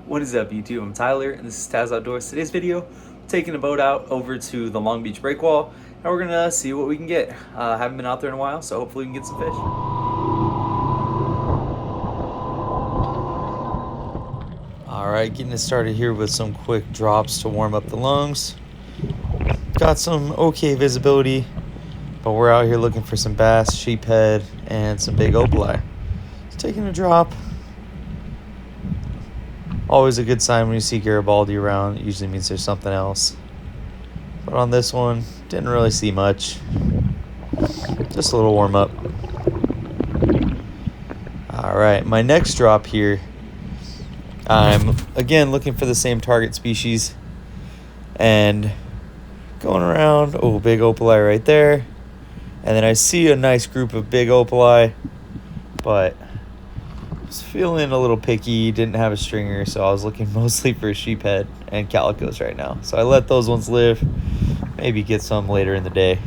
What is up, YouTube? I'm Tyler, and this is Taz Outdoors. Today's video, I'm taking a boat out over to the Long Beach Breakwall, and we're gonna see what we can get. Haven't been out there in a while, so hopefully we can get some fish. All right, getting it started here with some quick drops to warm up the lungs. Got some okay visibility, but we're out here looking for some bass, sheephead, and some big opali. Just taking a drop. Always a good sign when you see Garibaldi around. It usually means there's something else. But on this one, didn't really see much. Just a little warm up. All right, my next drop here, I'm again looking for the same target species and going around. Oh, big opali right there. And then I see a nice group of big opali, but I was feeling a little picky, didn't have a stringer, so I was looking mostly for sheephead and calicos right now. So I let those ones live, maybe get some later in the day.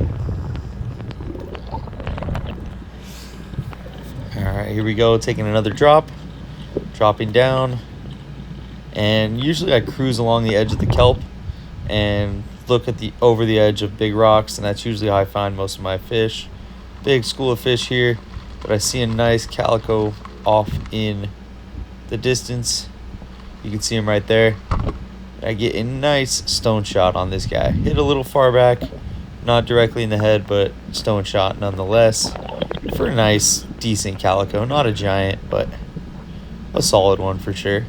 All right, here we go, taking another drop, dropping down. And usually I cruise along the edge of the kelp and look at over the edge of big rocks, and that's usually how I find most of my fish. Big school of fish here, but I see a nice calico off in the distance. You can see him right there. I get a nice stone shot on this guy. Hit a little far back, not directly in the head, but stone shot nonetheless for a nice decent calico. Not a giant, but a solid one for sure.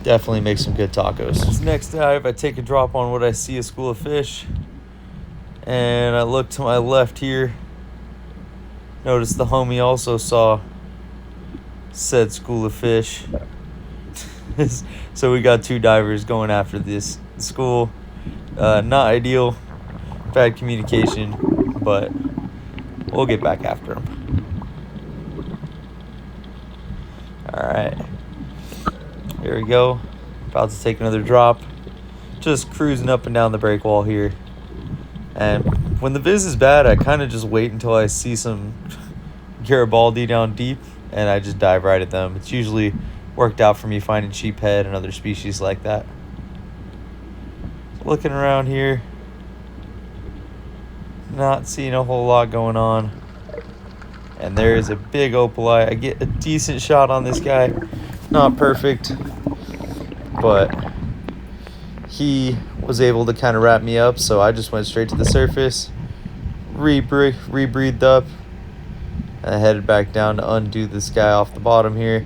Definitely make some good tacos. This next dive, I take a drop on what I see a school of fish, and I look to my left here. Notice the homie also saw said school of fish. So we got two divers going after this school. Not ideal, bad communication, but we'll get back after them. All right, here we go. About to take another drop. Just cruising up and down the breakwall here. And when the viz is bad, I kind of just wait until I see some Garibaldi down deep, and I just dive right at them. It's usually worked out for me finding sheephead and other species like that. Looking around here, not seeing a whole lot going on. And there is a big opali. I get a decent shot on this guy. Not perfect, but he was able to kind of wrap me up, so I just went straight to the surface, rebreathed up, and I headed back down to undo this guy off the bottom here.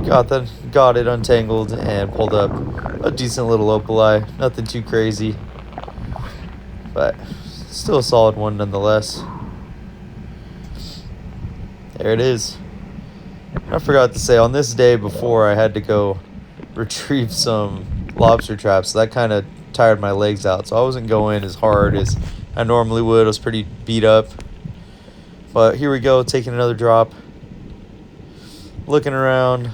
Got it untangled and pulled up a decent little opali. Nothing too crazy, but still a solid one nonetheless. There it is. I forgot to say, on this day before, I had to go retrieve some lobster traps, so that kind of tired my legs out, so I wasn't going as hard as I normally would. I was pretty beat up, but here we go, taking another drop, looking around.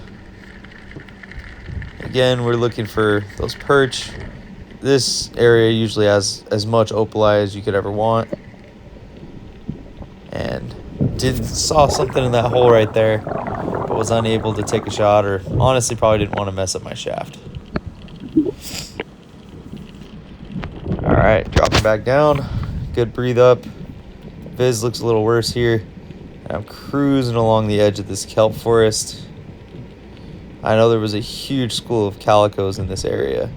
Again, we're looking for those perch. This area usually has as much opali as you could ever want, and saw something in that hole right there, but was unable to take a shot, or honestly probably didn't want to mess up my shaft. All right, dropping back down. Good breathe up. Viz looks a little worse here. I'm cruising along the edge of this kelp forest. I know there was a huge school of calicos in this area,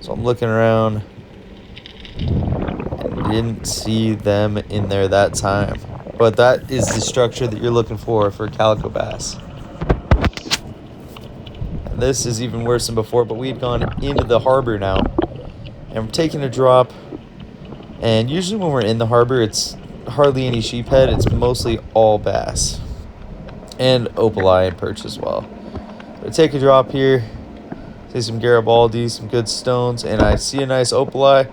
so I'm looking around and didn't see them in there that time. But that is the structure that you're looking for calico bass. And this is even worse than before, but we'd gone into the harbor now, and we're taking a drop. And usually when we're in the harbor, it's hardly any sheephead. It's mostly all bass and opali and perch as well. But I take a drop here, see some Garibaldi, some good stones, and I see a nice opali,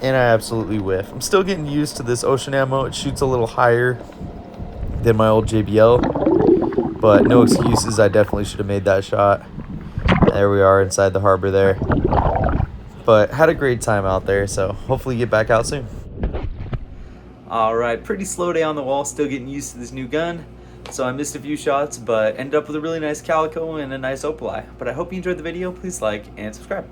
and I absolutely whiff. I'm still getting used to this ocean ammo. It shoots a little higher than my old JBL, but no excuses. I definitely should have made that shot. There we are inside the harbor there. But had a great time out there, so hopefully get back out soon. Alright, pretty slow day on the wall, still getting used to this new gun. So I missed a few shots, but ended up with a really nice calico and a nice opali. But I hope you enjoyed the video. Please like and subscribe.